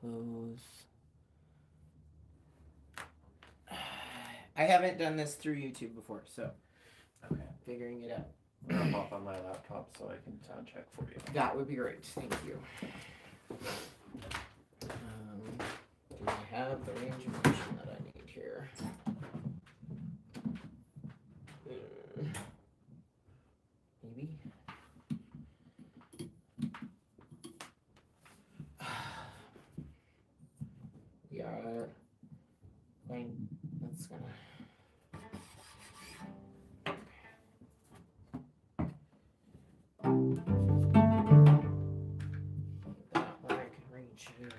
Close. I haven't done this through YouTube before, so Okay. figuring it out. I'll pop on my laptop so I can sound check for you. That would be great. Thank you. Do I have the range of motion that I need here? Maybe. We are going. That's gonna. That way I can reach it.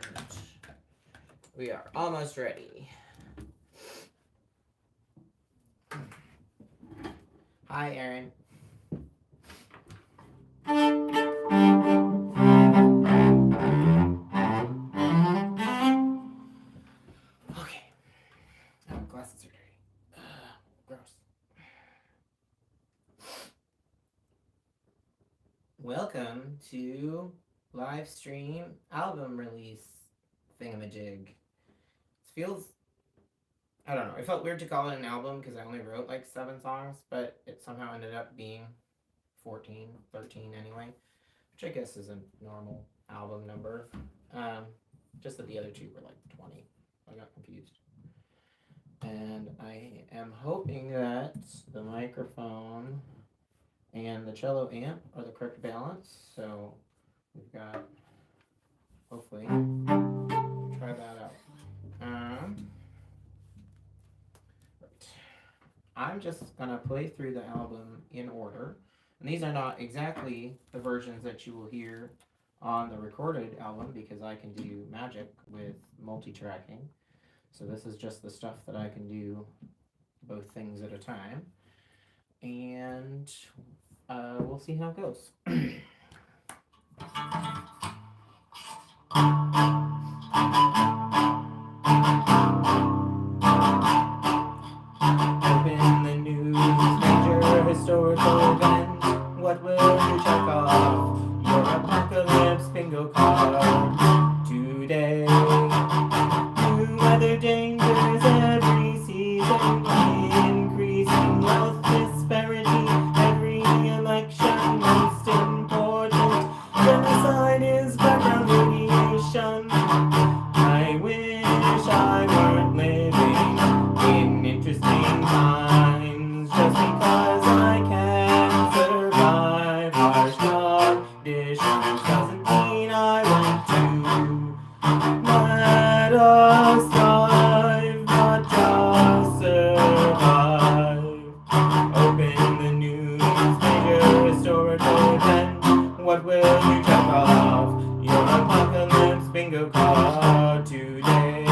We are almost ready. Hi, Aaron. Okay. Oh, glasses are dirty. Gross. Welcome to live stream album release thingamajig. It feels, I don't know, it felt weird to call it an album because I only wrote like 7 songs, but it somehow ended up being 14, 13 anyway, which I guess is a normal album number. Just that the other 2 were like 20. I got confused. And I am hoping that the microphone and the cello amp are the correct balance. So we've got, hopefully, try that out. Right. I'm just gonna play through the album in order. And these are not exactly the versions that you will hear on the recorded album because I can do magic with multi-tracking. So this is just the stuff that I can do both things at a time. And we'll see how it goes. Open the news, major historical event. What will you check off? Your apocalypse bingo card today. New weather dangers every season, increasing wealth disparity every election. Most important, genocide is background radiation. I wish I weren't living in interesting times. Just because I can't survive harsh conditions doesn't mean I want to. Let us thrive, not just survive. Open the news, major historical event. What will you check off? Your apocalypse bingo card today.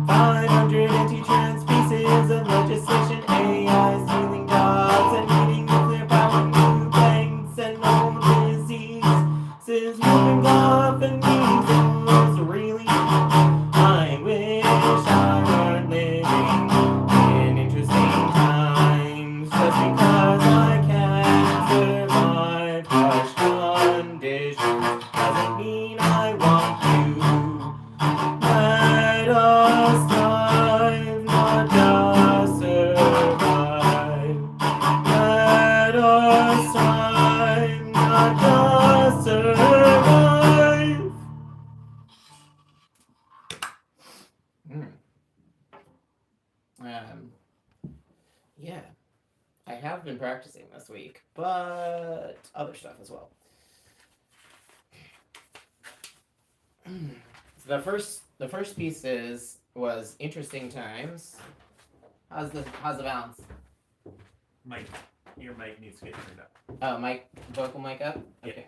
500 anti-trans pieces of legislation, AI stealing jobs and needing nuclear power, new banks and old diseases moving off and measles. Really, I wish I weren't living in interesting times. Just because I can't survive harsh conditions doesn't mean I want to. Let us thrive, not just survive. Let us thrive, not just survive. Yeah, I have been practicing this week, but other stuff as well. So the first piece was interesting times. How's the balance? Mike, your mic needs to get turned up. Oh, vocal mic up? Okay.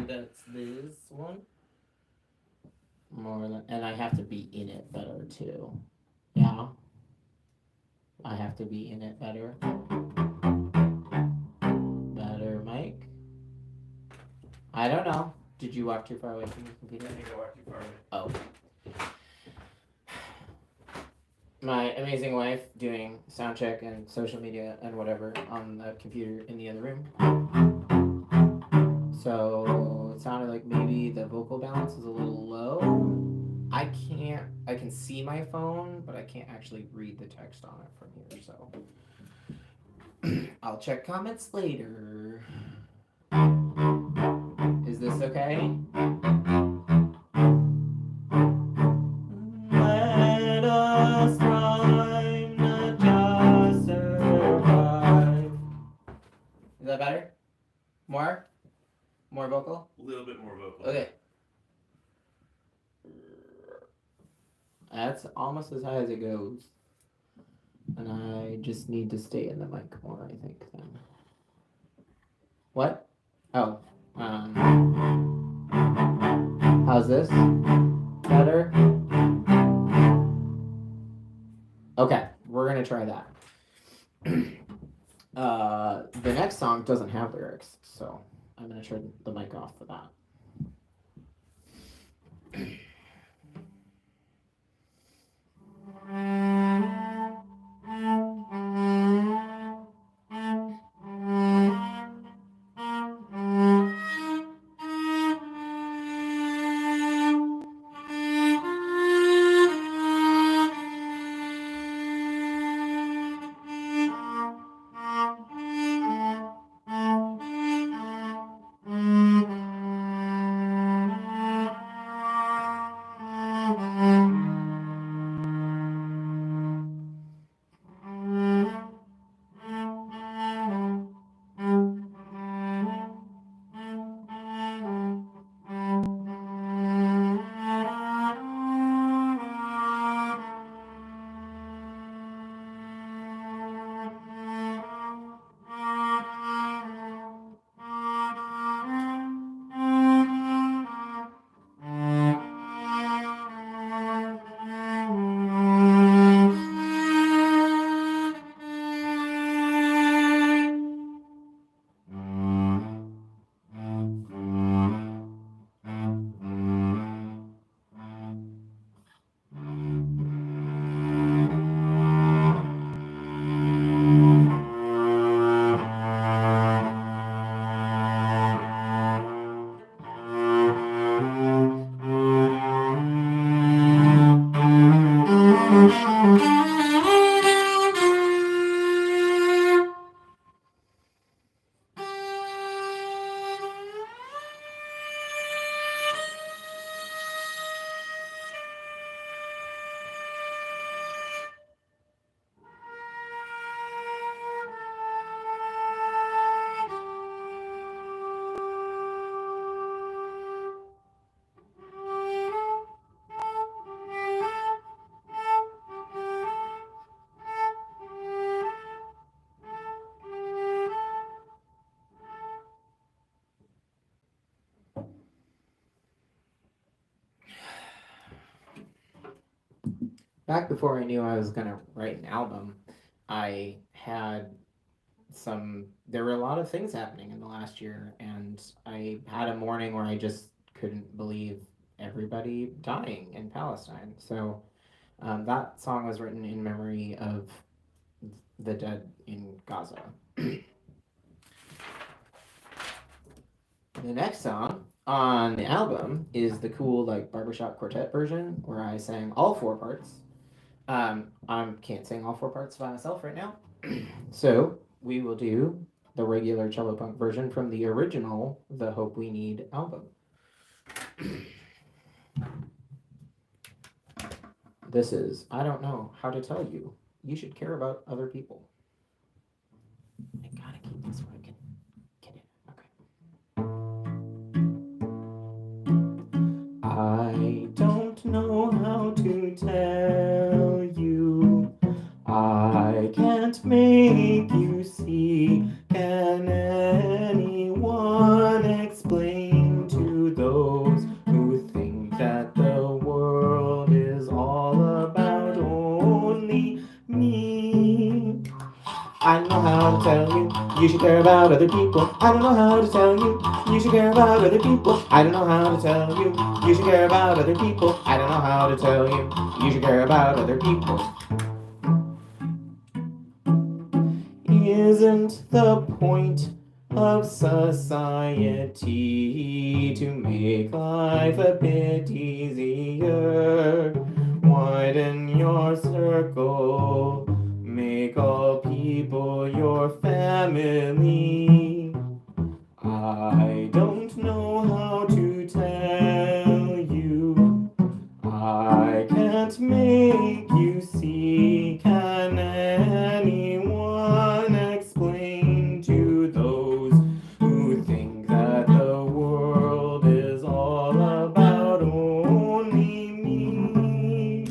That's this one. More than, and I have to be in it better too. Yeah. I have to be in it better. Better mic. I don't know. Did you walk too far away from the computer? I think I walked too far away. Oh. My amazing wife doing sound check and social media and whatever on the computer in the other room. So can see my phone, but I can't actually read the text on it from here, so I'll check comments later. Is this okay? Let us rhyme, not just survive. Is that better? More? More vocal? A little bit more vocal. Okay. That's almost as high as it goes. And I just need to stay in the mic more, I think, then. What? Oh. How's this? Better? Okay, we're gonna try that. The next song doesn't have lyrics, so I'm gonna turn the mic off for that. Back before I knew I was gonna write an album, I had there were a lot of things happening in the last year, and I had a morning where I just couldn't believe everybody dying in Palestine. So that song was written in memory of the dead in Gaza. The next song on the album is the cool like barbershop quartet version where I sang all 4 parts. I can't sing all 4 parts by myself right now. So we will do the regular Cello Punk version from the original The Hope We Need album. This is I Don't Know How to Tell You. You should care about other people. I gotta keep this where I can get it. Okay. I don't know how to tell you. I can't make you see. Can anyone explain to those who think that the world is all about only me? I don't know how to tell you, you should care about other people. I don't know how to tell you, you should care about other people. I don't know how to tell you, you should care about other people. I don't know how to tell you, you should care about other people. Isn't the point of society to make life a bit easier? Why our circle. Make all people your family. I don't know how to tell you. I can't make you see. Can anyone explain to those who think that the world is all about only me?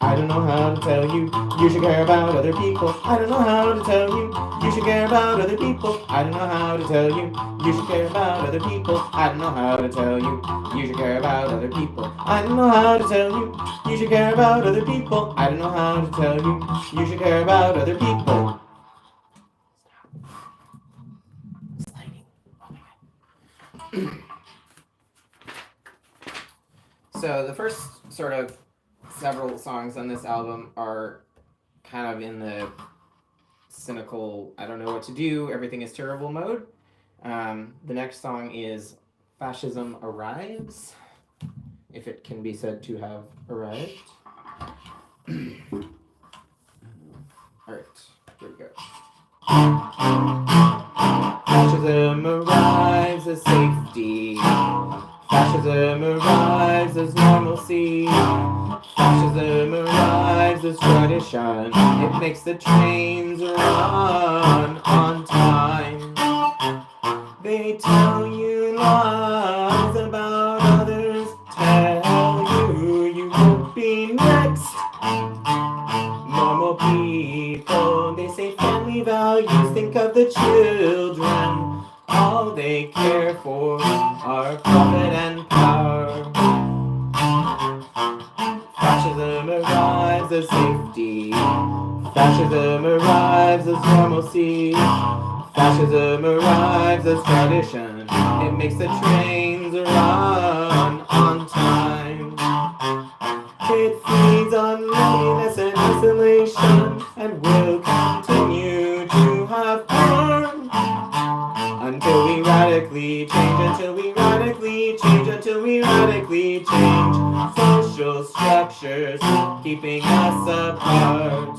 I don't know how to tell you, you should care about other people. I don't know how to tell you, you should care about other people. I don't know how to tell you, you should care about other people. I don't know how to tell you, you should care about other people. I don't know how to tell you, you should care about other people. I don't know how to tell you, you should care about other people. So the first sort of several songs on this album are kind of in the cynical, I don't know what to do, everything is terrible mode. The next song is Fascism Arrives, if it can be said to have arrived. Alright, here we go. Fascism arrives as safety. Fascism arrives as normalcy. Fascism arrives as tradition. It makes the trains run on time. They tell you lies about others. Tell you you won't be next. Normal people, they say family values. Think of the children. All they care for are profit and power. Fascism arrives as safety. Fascism arrives as normalcy. Fascism arrives as tradition. It makes the trains run on time. It feeds on loneliness and isolation, and will continue to have power until we radically change, until we radically change, until we radically change social structures keeping us apart.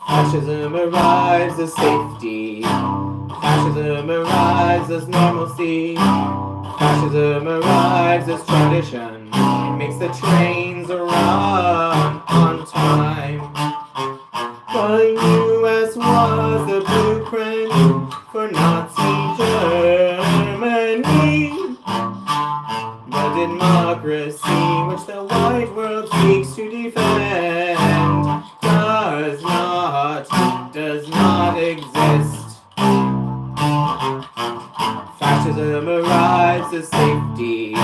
Fascism arrives as safety. Fascism arrives as normalcy. Fascism arrives as tradition. It makes the trains run on time. The US was the blueprint for Nazi Germany. The democracy which the white world seeks to defend does not exist. Fascism arrives as safety.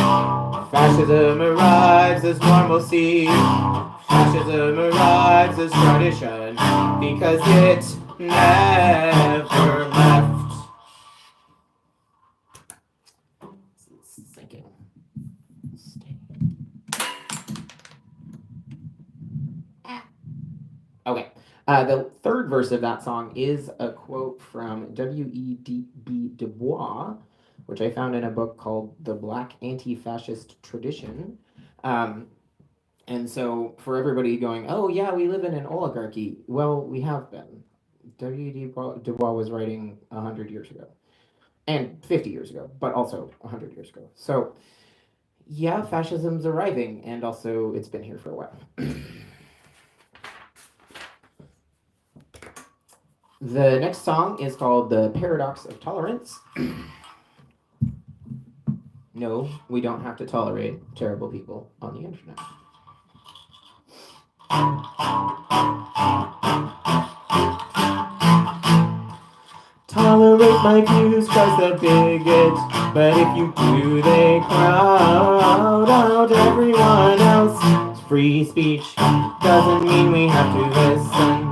Fascism arrives as normalcy. Fascism arrives as tradition because it never left. It's sinking. Okay. The third verse of that song is a quote from W.E.B. Du Bois, which I found in a book called The Black Anti-Fascist Tradition. And so for everybody going, oh yeah, we live in an oligarchy. Well, we have been. W.E.B. Du Bois was writing 100 years ago. And 50 years ago, but also 100 years ago. So yeah, fascism's arriving, and also it's been here for a while. The next song is called The Paradox of Tolerance. No, we don't have to tolerate terrible people on the internet. Tolerate my views, cause the bigot. But if you do, they crowd out everyone else. Free speech doesn't mean we have to listen.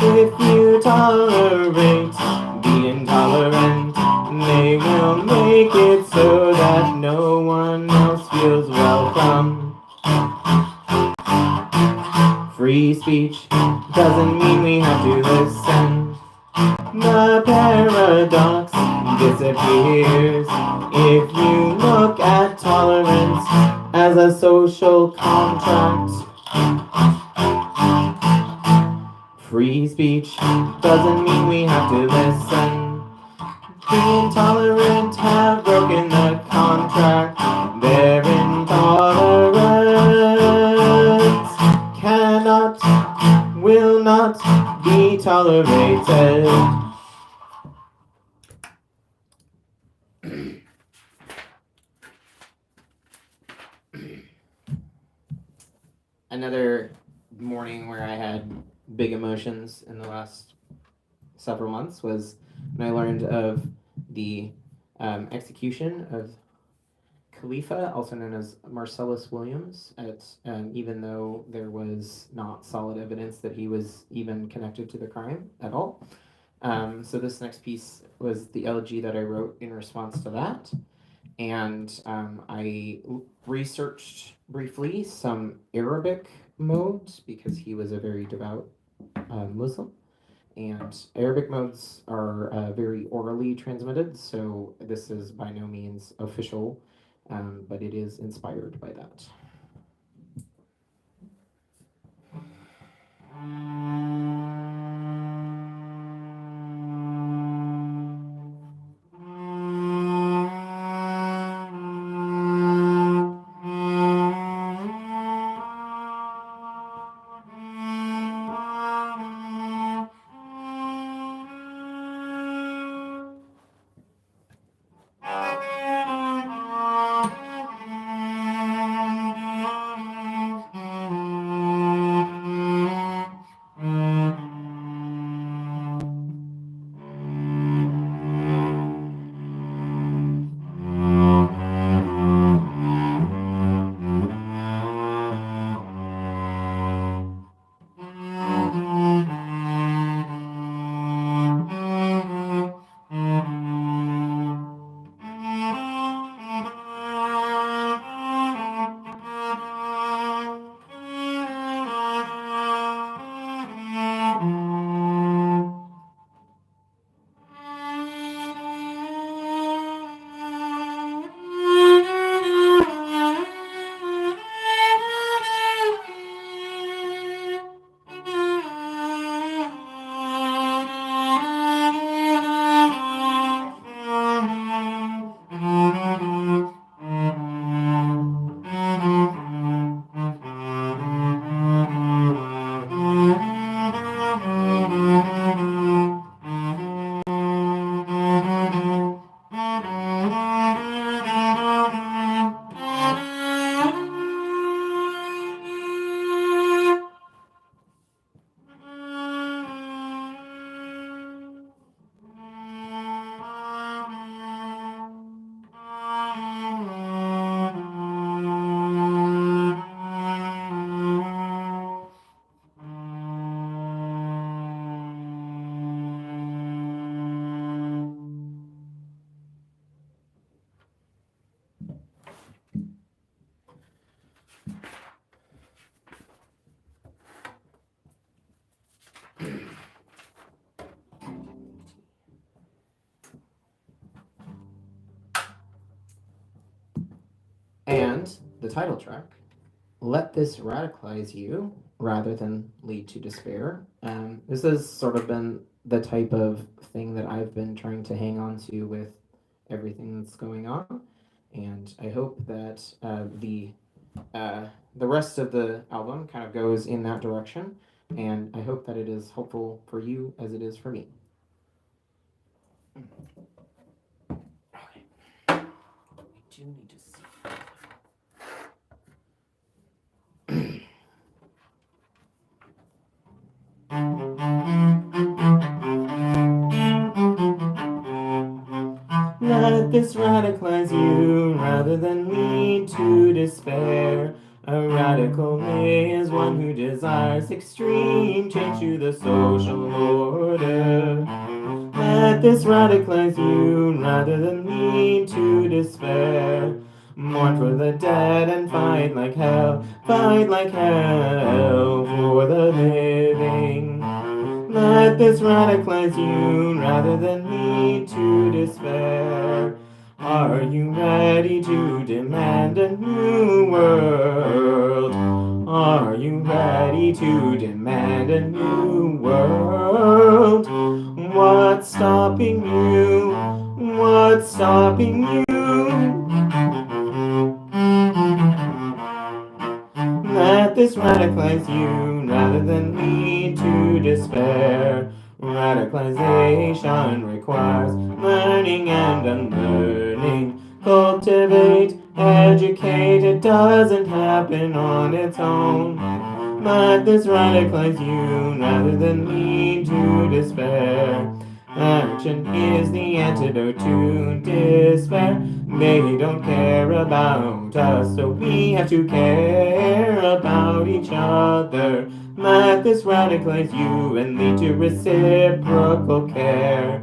If you tolerate the intolerant, they will make it so that no one else feels welcome. speech doesn't mean we have to listen. The paradox disappears if you look at tolerance as a social contract. Free speech doesn't mean we have to listen. The intolerant have broken the contract. Their intolerance cannot, will not be tolerated. Another morning where I had big emotions in the last several months was when I learned of the execution of Khalifa, also known as Marcellus Williams, even though there was not solid evidence that he was even connected to the crime at all. So this next piece was the elegy that I wrote in response to that. And I researched briefly some Arabic modes because he was a very devout Muslim. And Arabic modes are very orally transmitted, so this is by no means official, but it is inspired by that. And the title track, Let This Radicalize You Rather Than Lead to Despair. This has sort of been the type of thing that I've been trying to hang on to with everything that's going on. And I hope that the rest of the album kind of goes in that direction. And I hope that it is helpful for you as it is for me. Okay. We do need to see. Let this radicalize you rather than lead to despair. A radical is one who desires extreme change to the social order. Let this radicalize you rather than lead to despair. Mourn for the dead and fight like hell for the living. Let this radicalize you rather than lead to despair. Are you ready to demand a new world? Are you ready to demand a new world? What's stopping you? What's stopping you? Let this radicalize you rather than lead to despair. Radicalization requires learning and unlearning. Cultivate, educate, it doesn't happen on its own. Let this radicalize you rather than lead to despair. Action is the antidote to despair. They don't care about us, so we have to care about each other. Let this radicalize you and lead to reciprocal care.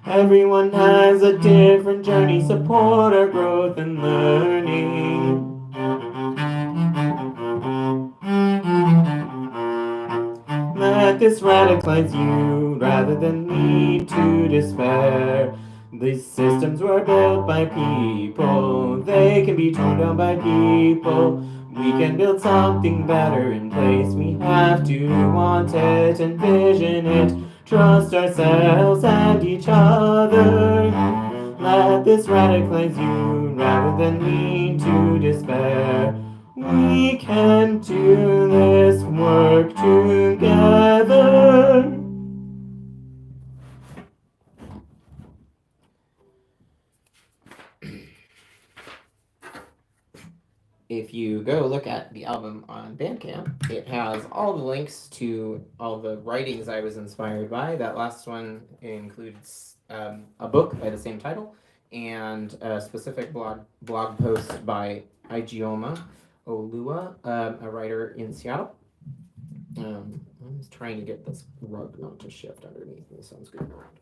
Everyone has a different journey, support our growth and learning. Let this radicalize you rather than lead to despair. These systems were built by people, they can be torn down by people. We can build something better in place. We have to want it, envision it, trust ourselves and each other. Let this radicalize you rather than lead to despair. We can do this work together. If you go look at the album on Bandcamp, it has all the links to all the writings I was inspired by. That last one includes a book by the same title and a specific blog post by Ijeoma Olua, a writer in Seattle. I'm just trying to get this rug not to shift underneath me, so I'm scooting around.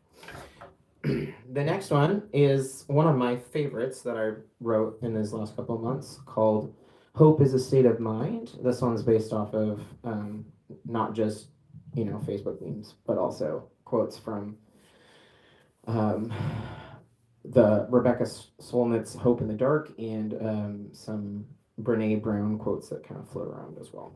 The next one is one of my favorites that I wrote in these last couple of months called Hope is a State of Mind. This one's based off of not just, Facebook memes, but also quotes from the Rebecca Solnit's Hope in the Dark and some Brene Brown quotes that kind of float around as well.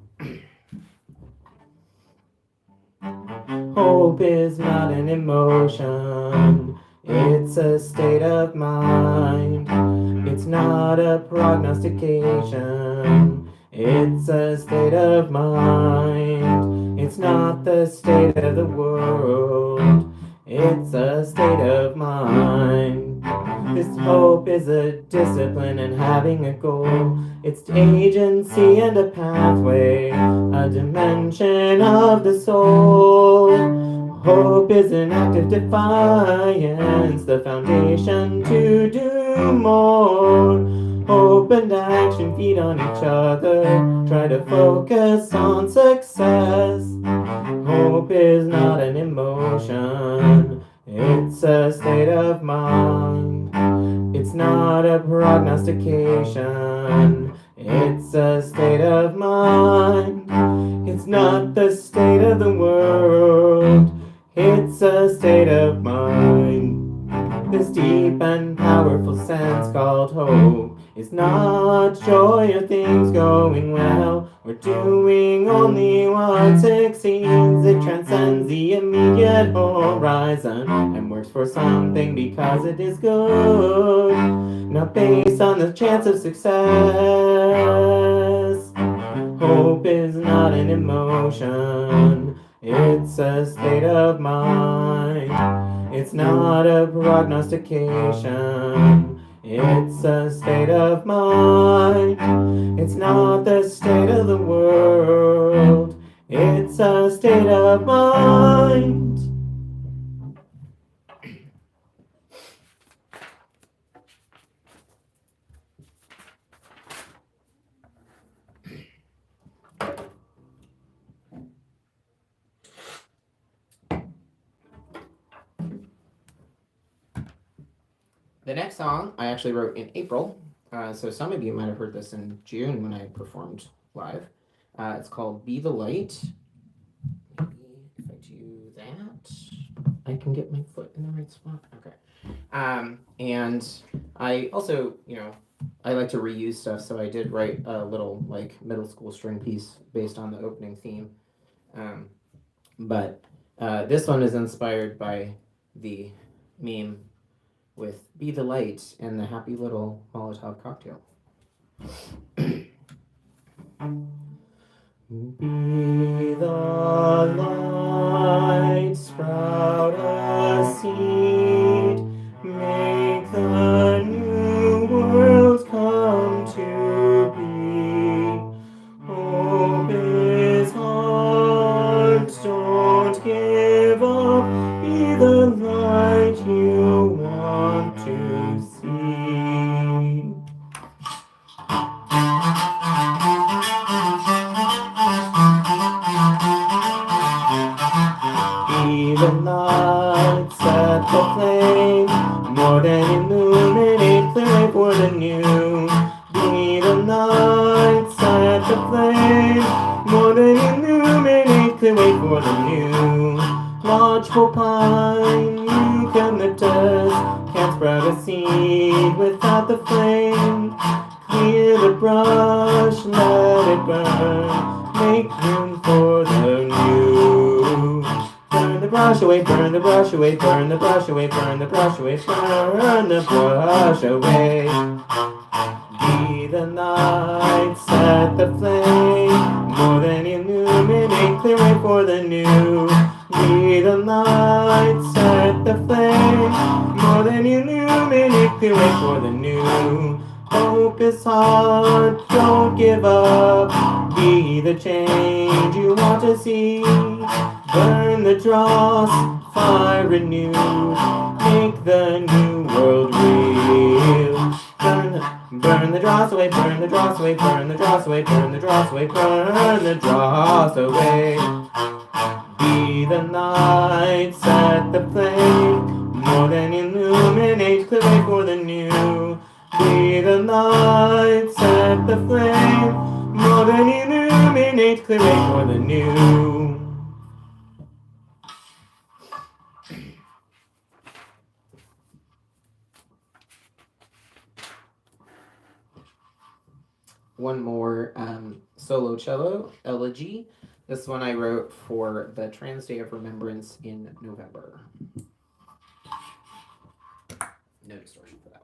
Hope is not an emotion, it's a state of mind. It's not a prognostication, it's a state of mind. It's not the state of the world, it's a state of mind. This hope is a discipline and having a goal. It's agency and a pathway, a dimension of the soul. Hope is an act of defiance, the foundation to do more. Hope and action feed on each other, try to focus on success. Hope is not an emotion, it's a state of mind. It's not a prognostication, it's a state of mind. It's not the state of the world, it's a state of mind. This deep and powerful sense called hope is not joy of things going well. We're doing only what succeeds. It transcends the immediate horizon and works for something because it is good, not based on the chance of success. Hope is not an emotion, it's a state of mind. It's not a prognostication, it's a state of mind. It's not the state of the world, it's a state of mind. The next song I actually wrote in April. So some of you might have heard this in June when I performed live. It's called Be the Light. Maybe if I do that, I can get my foot in the right spot. Okay. And I also, I like to reuse stuff, so I did write a little like middle school string piece based on the opening theme. But this one is inspired by the meme with Be the Light and the happy little Molotov cocktail. Be the light, sprout a seed, make the new world come to be. Hope is heart, don't give up, be the light you want to see. Be the light, set the flame, more than illuminate the way for the new. Be the light, set the flame, more than illuminate the way for the new. Lodgepole pine, you can lift us, can't sprout a seed without the flame. Clear the brush, let it burn, make room for the new. Burn the brush away, burn the brush away, burn the brush away, burn the brush away, burn the brush away. Be the light, set the flame, more than illuminate, clear way for the new. Be the light, set the flame, more than illuminate, clear way for the new. Hope is hard, don't give up, be the change you want to see. Burn the dross, fire renew, make the new world real. Burn the dross away, burn the dross away, burn the dross away, burn the dross away, burn the dross away. Be the light, set the flame, more than illuminate, clear way for the new. Be the light, set the flame, more than illuminate, clear way for the new. One more solo cello elegy. This one I wrote for the Trans Day of Remembrance in November. No distortion for that.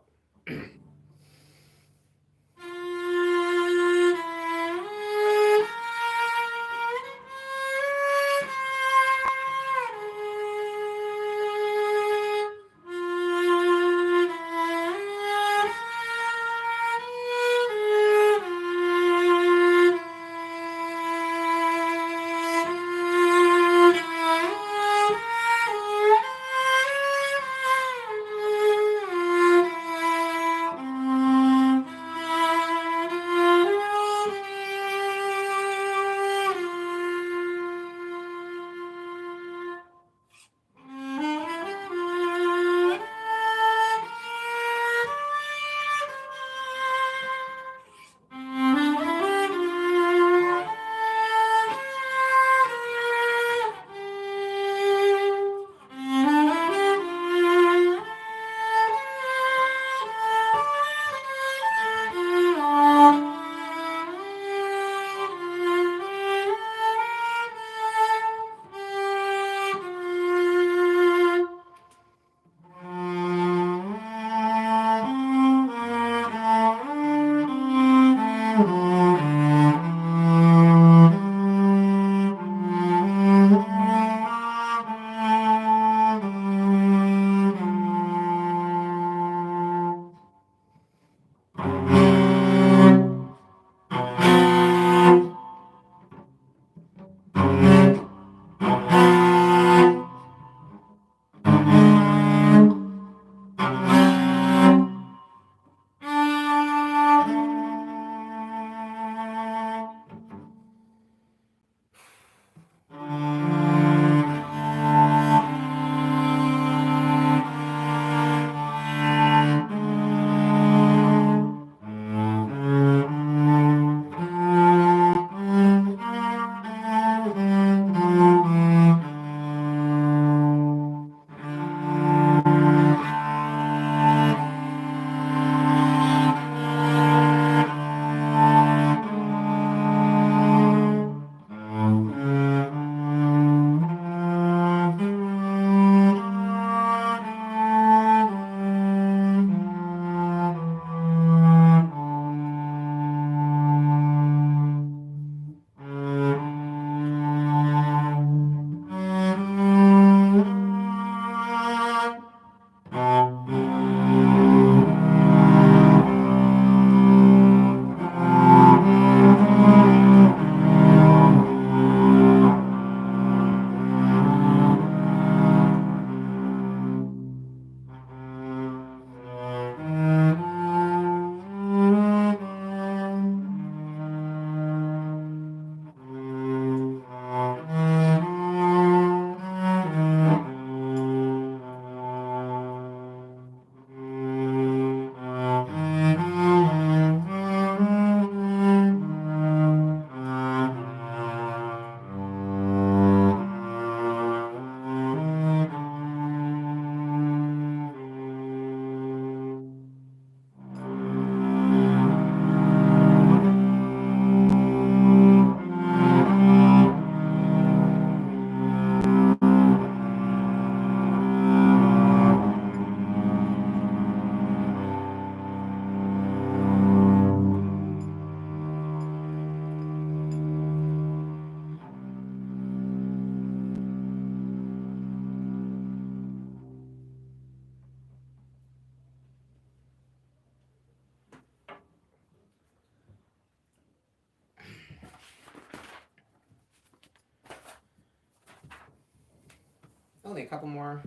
only a couple more.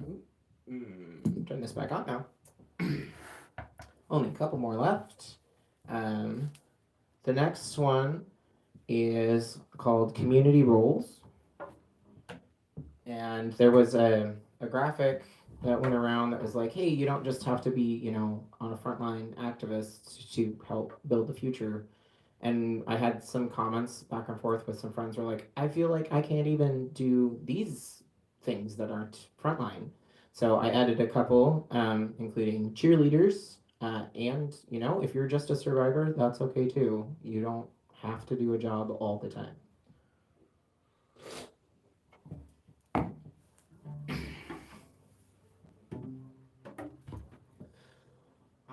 Turn this back on now. Only a couple more left. The next one is called Community Roles. And there was a graphic that went around that was like, hey, you don't just have to be, on a frontline activist to help build the future. And I had some comments back and forth with some friends who were like, I feel like I can't even do these things that aren't frontline. So I added a couple, including cheerleaders. And, if you're just a survivor, that's okay too. You don't have to do a job all the time.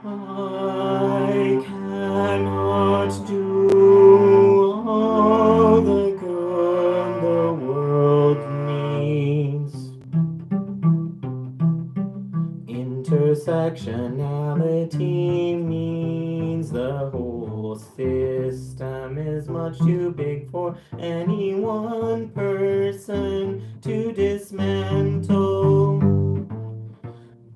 I cannot do all the good the world needs. Intersectionality means the whole system is much too big for any one person to dismantle.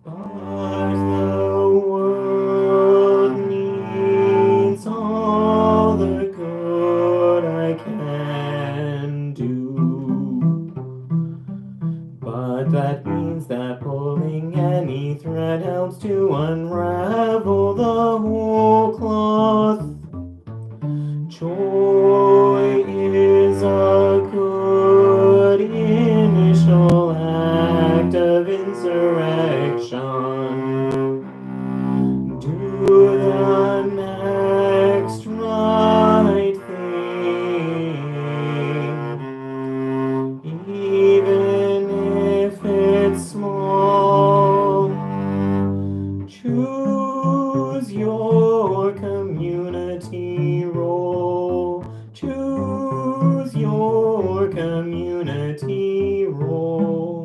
But the world needs all the good I can do. But that means that pulling any thread helps to unravel the whole cloth. Joy is a good initial act of insurrection. Do the next right thing, even if it's small. Choose your community role. Choose your community role.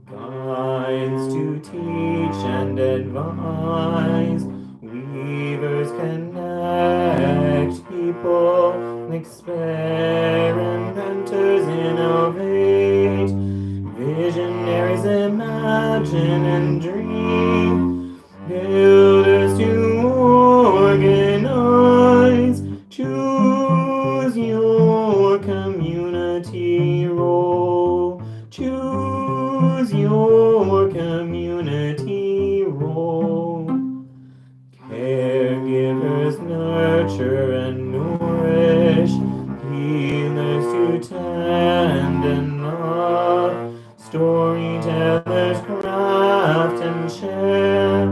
Guides to teach and advise. Weavers connect people. Experimenters innovate. Visionaries imagine and dream. Builders to organize. Choose your community role. Choose your community role. Caregivers nurture and nourish. Healers to tend and love. Storytellers craft and share.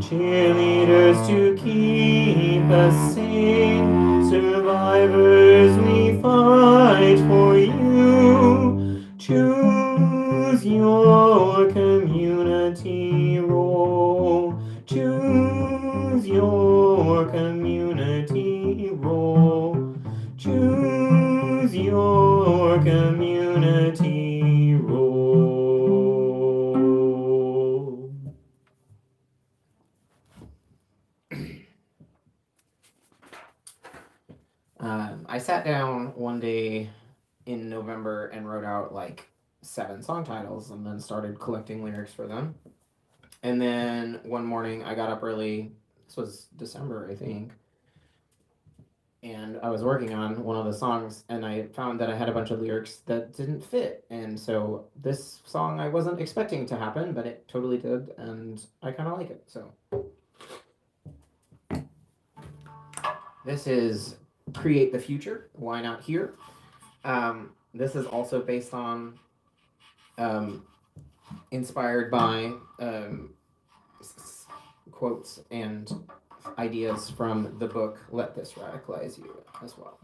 Cheerleaders to keep us sane. Survivors, we fight for you. Choose your community role. Choose your community role. Choose your community role. I sat down one day in November and wrote out like 7 song titles and then started collecting lyrics for them. And then one morning I got up early. This was December, I think. And I was working on one of the songs and I found that I had a bunch of lyrics that didn't fit. And so this song I wasn't expecting to happen, but it totally did. And I kind of like it. So this is Create the Future. Why Not Here? This is also based on, inspired by quotes and ideas from the book This Radicalize You as well.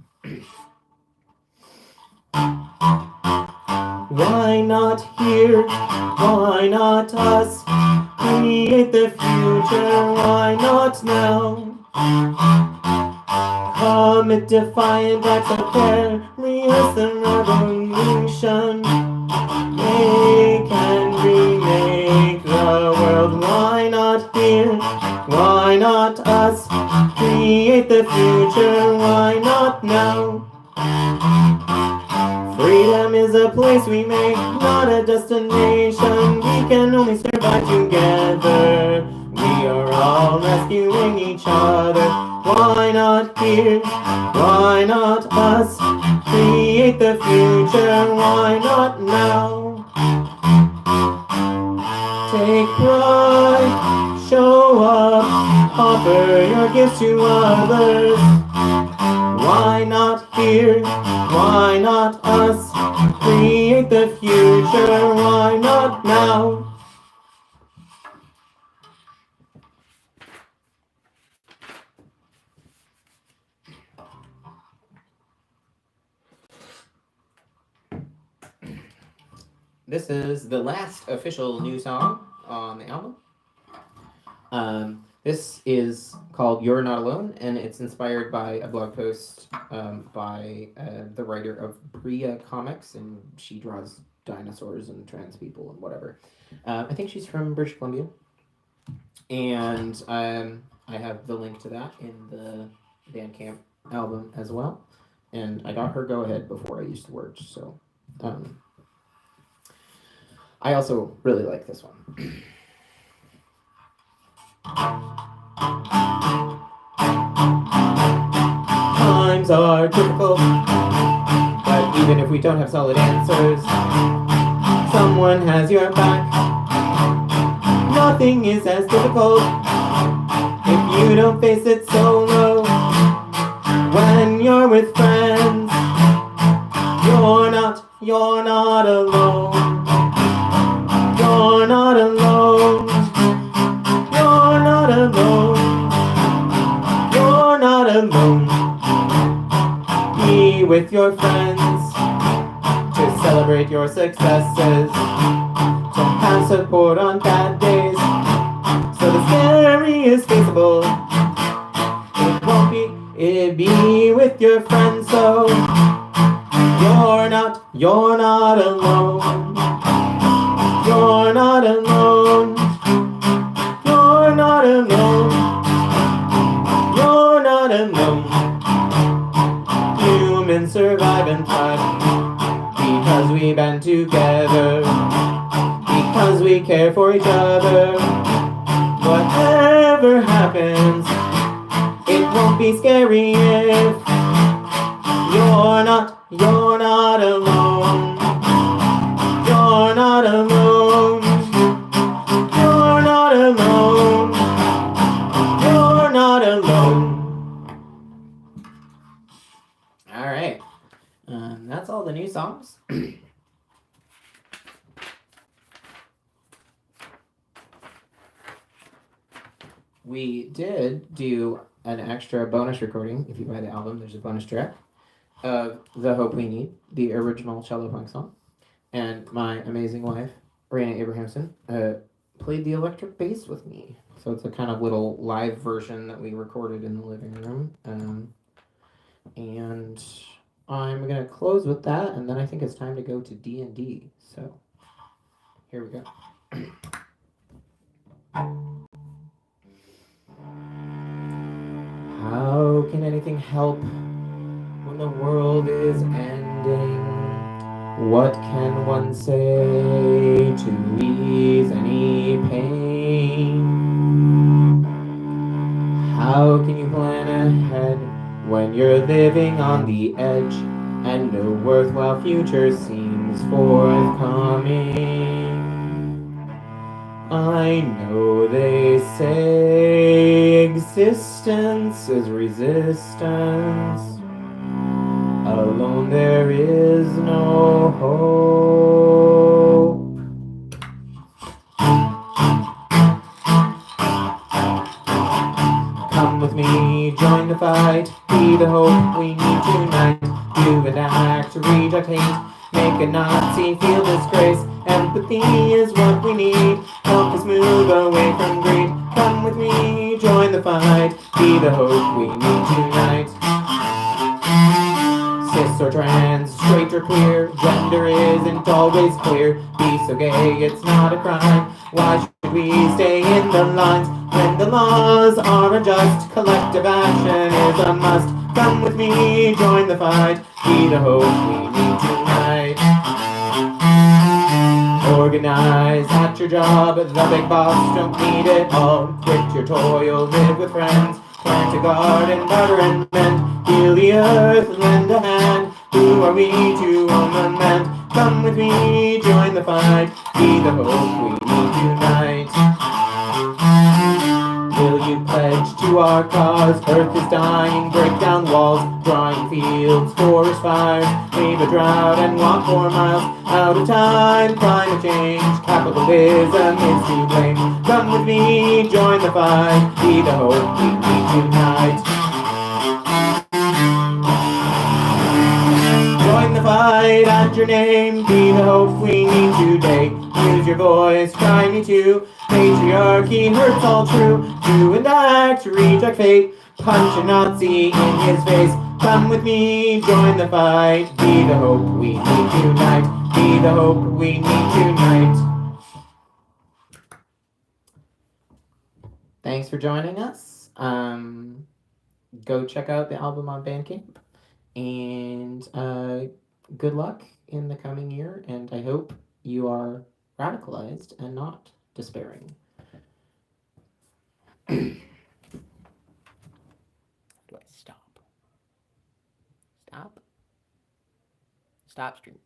Why not here? Why not us? Create the future, why not now? Commit defiant acts of careless the revolution. Make and remake the world. Why not here? Why not us? Create the future, why not now? Freedom is a place we make, not a destination. We can only survive together. We are all rescuing each other. Why not here? Why not us? Create the future. Why not now? Take pride, show up, offer your gifts to others. Why not here? Why not us? Create the future. Why not now? This is the last official new song on the album. This is called You're Not Alone, and it's inspired by a blog post by the writer of Bria Comics, and she draws dinosaurs and trans people and whatever. I think she's from British Columbia, and I have the link to that in the Bandcamp album as well, and I got her go ahead before I used the words, so I also really like this one. Times are difficult, but even if we don't have solid answers, someone has your back. Nothing is as difficult if you don't face it solo. When you're with friends, you're not alone. You're not alone. You're not alone. You're not alone. Be with your friends to celebrate your successes, to have support on bad days, so the scary is faceable. It won't be with your friends, so you're not alone. You're not alone. You're not alone. You're not alone. Humans survive and thrive because we band together, because we care for each other. Whatever happens, it won't be scary if you're not alone. You're not alone. You're not alone. You're not alone. All right. That's all the new songs. We did do an extra bonus recording. If you buy the album, there's a bonus track of The Hope We Need, the original Cello Punk song. And my amazing wife, Raina Abrahamson, played the electric bass with me. So it's a kind of little live version that we recorded in the living room. And I'm going to close with that, and then I think it's time to go to D&D. So here we go. How can anything help when the world is ending? What can one say to ease any pain? How can you plan ahead when you're living on the edge and no worthwhile future seems forthcoming? I know they say existence is resistance. Alone there is no hope. Come with me, join the fight, be the hope we need tonight. Do and act, reject hate, make a Nazi feel disgrace. Empathy is what we need, help us move away from greed. Come with me, join the fight, be the hope we need tonight. Cis or trans, straight or queer, gender isn't always clear. Be so gay, it's not a crime. Why should we stay in the lines when the laws are unjust? Collective action is a must. Come with me, join the fight, be the hope we need tonight. Organize at your job, the big boss don't need it all. Quit your toil, live with friends. Plant a garden, butter and mend. Heal the earth, lend a hand. Who are we to lament? Come with me, join the fight. Be the hope we need tonight. Will you pledge to our cause? Earth is dying, break down walls. Drying fields, forest fires. Leave a drought and walk 4 miles. Out of time, climate change. Capitalism is to blame. Come with me, join the fight. Be the hope we need tonight. Join the fight at your name. Be the hope we need today. Use your voice, cry me too. Patriarchy hurts all true. Do and act, reject fate. Punch a Nazi in his face. Come with me, join the fight. Be the hope we need tonight. Be the hope we need tonight. Thanks for joining us. Go check out the album on Bandcamp. And good luck in the coming year. And I hope you are radicalized and not despairing. Let's stop. Stop. Stop stream.